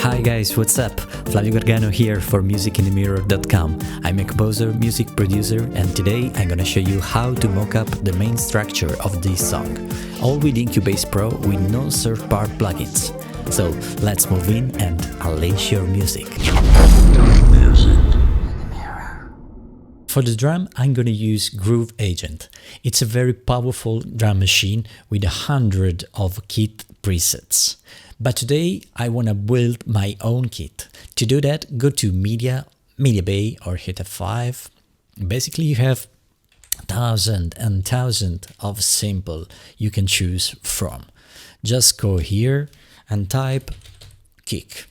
Hi guys, what's up? Flavio Gargano here for musicinthemirror.com. I'm a composer, music producer, and today I'm gonna show you how to mock up the main structure of this song, all within Cubase Pro with no third-part plugins. So let's move in and unleash your music. For the drum, I'm gonna use Groove Agent. It's a very powerful drum machine with 100 of kit presets. But today I wanna build my own kit. To do that, go to Media Bay, or hit F5. Basically, you have thousands and thousands of samples you can choose from. Just go here and type kick.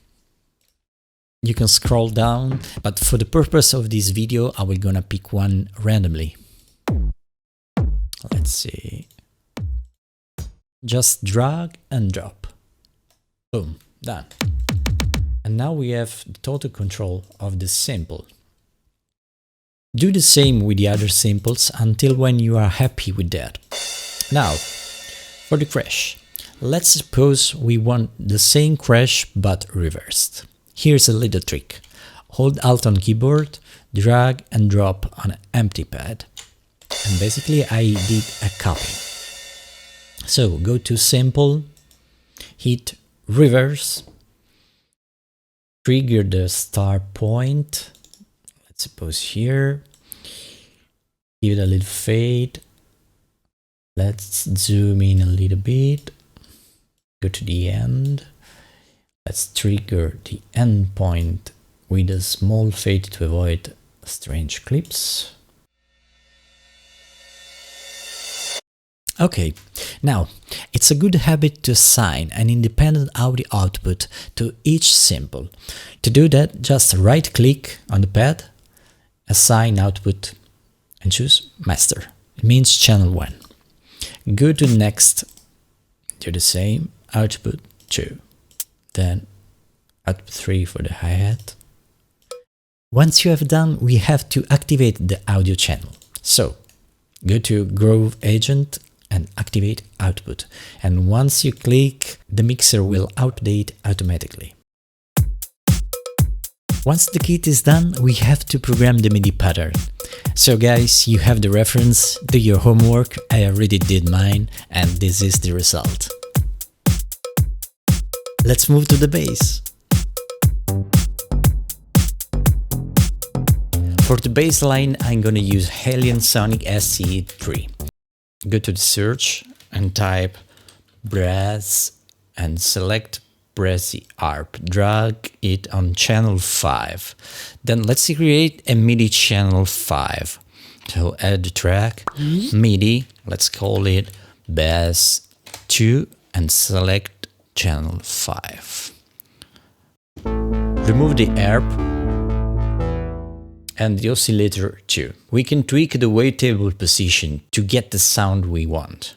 You can scroll down, but for the purpose of this video, I will gonna pick one randomly. Let's see. Just drag and drop. Boom, done. And now we have total control of the sample. Do the same with the other samples until when you are happy with that. Now, for the crash. Let's suppose we want the same crash but reversed. Here's a little trick. Hold Alt on keyboard, drag and drop on an empty pad. And basically I did a copy. So go to Sample, hit Reverse, trigger the start point, let's suppose here, give it a little fade, let's zoom in a little bit, go to the end, let's trigger the end point with a small fade to avoid strange clips. Okay, now it's a good habit to assign an independent audio output to each sample. To do that, just right click on the pad, assign output and choose master. It means channel 1. Go to next, do the same, output 2, then output 3 for the hi-hat. Once you have done, we have to activate the audio channel. So go to Groove Agent and activate output, and once you click, the mixer will update automatically. Once the kit is done, we have to program the MIDI pattern. So guys, you have the reference, do your homework, I already did mine, and this is the result. Let's move to the bass. For the bass line, I'm gonna use Alien Sonic SC3. Go to the search and type brass and select brassy arp. Drag it on channel 5. Then let's create a MIDI channel 5. So add the track MIDI, let's call it bass 2 and select channel 5. Remove the arp and the oscillator too. We can tweak the wavetable position to get the sound we want.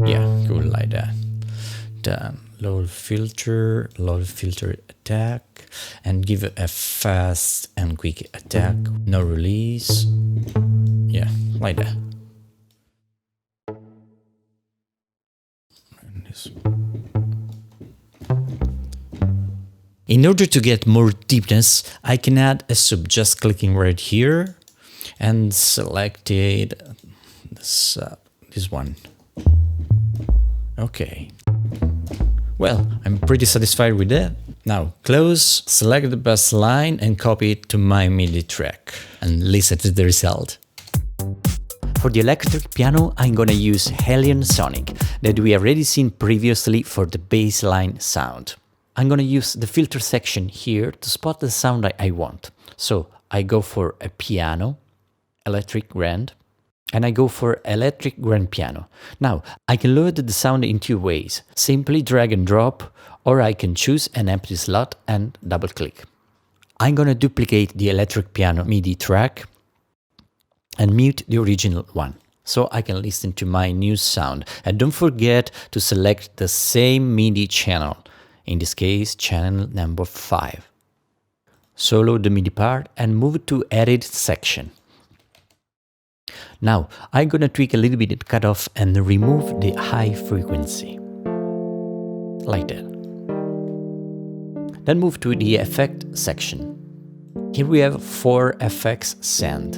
Yeah, cool like that. Then low filter attack, and give it a fast and quick attack. No release. Yeah, like that. And this. In order to get more deepness, I can add a sub just clicking right here and selected this one. Okay. Well, I'm pretty satisfied with that. Now close, select the bass line and copy it to my MIDI track and listen to the result. For the electric piano, I'm gonna use Alien Sonic that we already seen previously for the bass line sound. I'm gonna use the filter section here to spot the sound I want. So I go for a piano, electric grand, and I go for electric grand piano. Now I can load the sound in two ways, simply drag and drop, or I can choose an empty slot and double click. I'm gonna duplicate the electric piano MIDI track and mute the original one, so I can listen to my new sound. And don't forget to select the same MIDI channel. In this case, channel number 5. Solo the MIDI part and move to Edit section. Now, I'm gonna tweak a little bit the cutoff and remove the high frequency. like that. Then move to the effect section. Here we have 4 effects sent,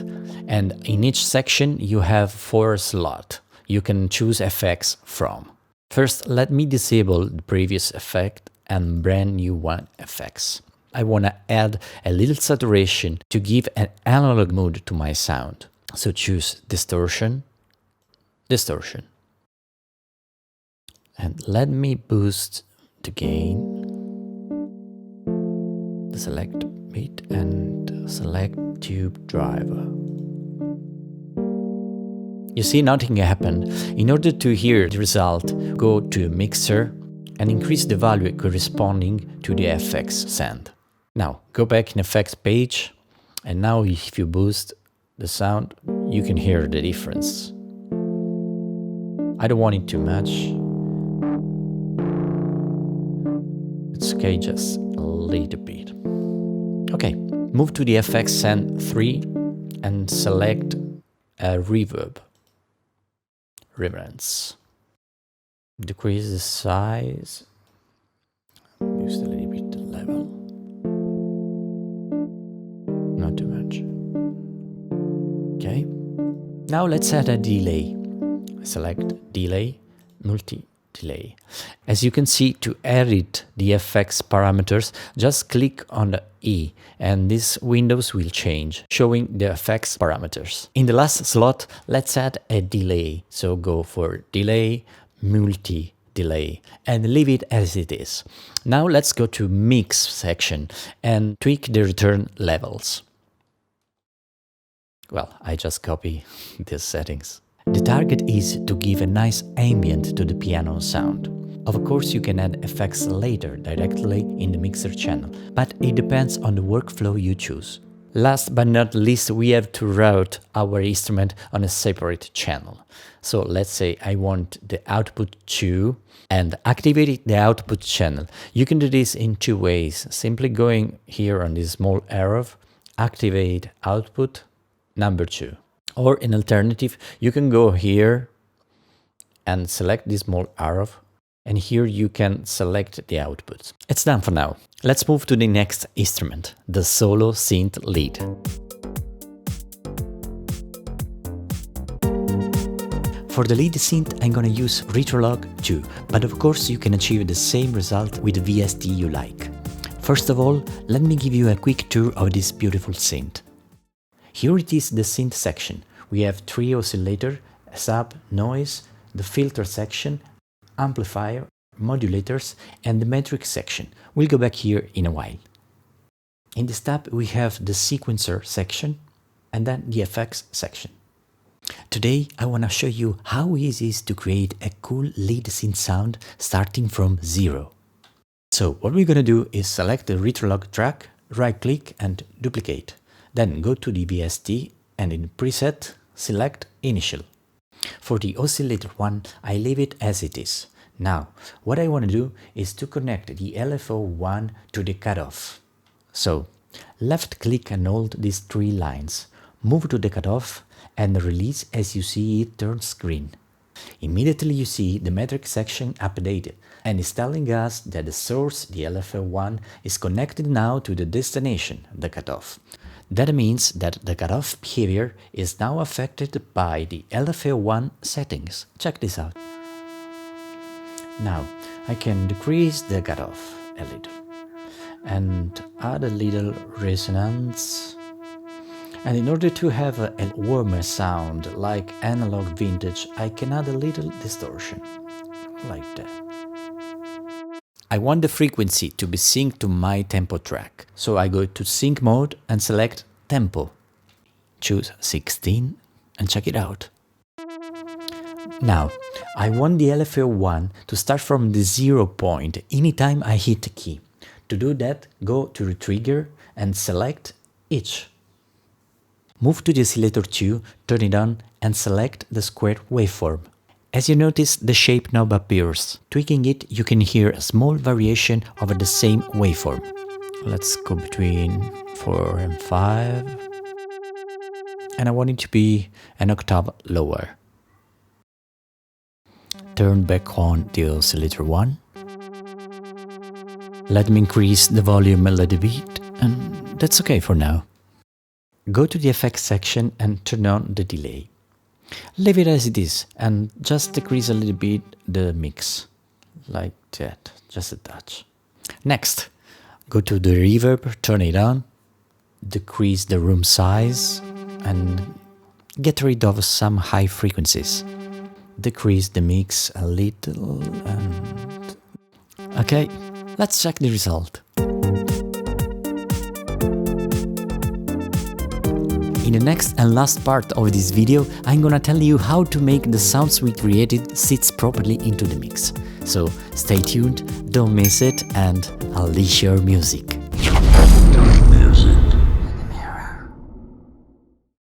and in each section you have 4 slots you can choose effects from. First, let me disable the previous effect and brand new one effects. I want to add a little saturation to give an analog mood to my sound. So choose distortion, distortion. And let me boost the gain. Select beat and select tube driver. You see, nothing happened. In order to hear the result, go to mixer and increase the value corresponding to the effects sent. Now go back in effects page, and now if you boost the sound, you can hear the difference. I don't want it too much. It's okay, just a little bit. Okay, move to the effects send 3 and select a reverb. Reverence. Decrease the size. Boost a little bit the level. Not too much. Okay. Now let's add a delay. Select delay, multi-delay. As you can see, to edit the effects parameters, just click on the E and these windows will change, showing the effects parameters. In the last slot, let's add a delay. So go for delay, multi-delay, and leave it as it is. Now let's go to mix section and tweak the return levels. Well, I just copy these settings. The target is to give a nice ambient to the piano sound. Of course, you can add effects later directly in the mixer channel, but it depends on the workflow you choose. Last but not least, we have to route our instrument on a separate channel. So let's say I want the output 2 and activate the output channel. You can do this in 2 ways. Simply going here on this small arrow, activate output number 2. Or in alternative, you can go here and select this small arrow, and here you can select the output. It's done for now. Let's move to the next instrument, the solo synth lead. For the lead synth, I'm gonna use Retrolog 2, but of course you can achieve the same result with the VST you like. First of all, let me give you a quick tour of this beautiful synth. Here it is, the synth section. We have 3 oscillator, a sub, noise, the filter section, amplifier, modulators, and the metric section. We'll go back here in a while. In this tab we have the sequencer section and then the effects section. Today I want to show you how easy it is to create a cool lead synth sound starting from 0. So what we're gonna do is select the Retrolog track, right click and duplicate. Then go to the VST and in preset select initial. For the oscillator one, I leave it as it is. Now, what I want to do is to connect the LFO1 to the cutoff. So, left click and hold these 3 lines. Move to the cutoff and release as you see it turns green. Immediately you see the metric section updated and is telling us that the source, the LFO1, is connected now to the destination, the cutoff. That means that the cutoff behavior is now affected by the LFO1 settings. Check this out. Now I can decrease the cutoff a little and add a little resonance. And in order to have a warmer sound like analog vintage, I can add a little distortion, like that. I want the frequency to be synced to my tempo track, so I go to sync mode and select tempo. Choose 16 and check it out. Now, I want the LFO1 to start from the 0 point anytime I hit a key. To do that, go to the trigger and select each. Move to the oscillator 2, turn it on and select the square waveform. As you notice, the shape knob appears. Tweaking it, you can hear a small variation over the same waveform. Let's go between 4 and 5. And I want it to be an octave lower. Turn back on the oscillator 1. Let me increase the volume a little bit, and that's okay for now. Go to the effects section and turn on the delay. Leave it as it is and just decrease a little bit the mix, like that, just a touch. Next, go to the reverb, turn it on, decrease the room size and get rid of some high frequencies. Decrease the mix a little and... Okay, let's check the result. In the next and last part of this video, I'm gonna tell you how to make the sounds we created sits properly into the mix. So stay tuned, don't miss it, and unleash your music.